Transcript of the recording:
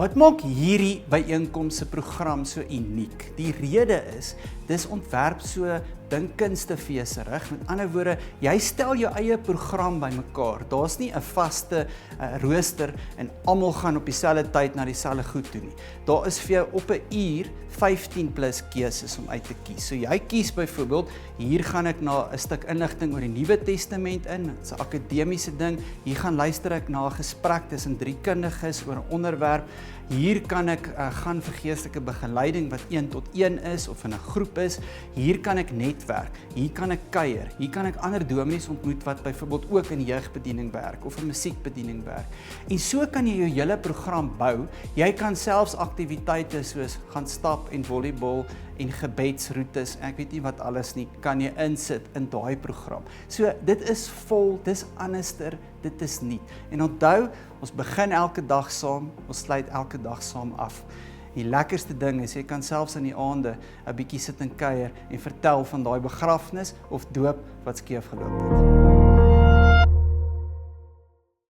Wat maak hierdie byeenkoms se program so uniek? Die rede is, dis ontwerp so dinkkunstefeeserig. Met ander woorde, jy stel jou eie program bymekaar. Daar's nie 'n vaste rooster en almal gaan op dieselfde tyd na dieselfde goed toe nie. Daar is vir jou op 'n uur 15 plus keuses om uit te kies. So jy kies byvoorbeeld, hier gaan ek na 'n stuk inligting oor die Nuwe Testament in, dit's 'n akademiese ding. Hier gaan luister ek na 'n gesprek tussen 3 kundiges oor 'n onderwerp. Hier kan ek gaan vir geestelike begeleiding wat 1 tot 1 is of in 'n groep is. Hier kan ek netwerk, hier kan ek kuier, hier kan ek ander dominees ontmoet wat byvoorbeeld ook in jeugbediening werk of in musiekbediening werk. En so kan jy jou hele program bou. Jy kan selfs aktiwiteite soos gaan stap en volleybal en gebedsroetes, ek weet nie wat alles nie, kan jy insit in daai program. So dit is vol, dis anderster, dit is nie. En onthou, ons begin elke dag saam, ons sluit elke dag saam af. Die lekkerste ding is, jy kan selfs in die aande 'n bietjie sit en kuier en vertel van daai begrafnis of doop wat skeef geloop het.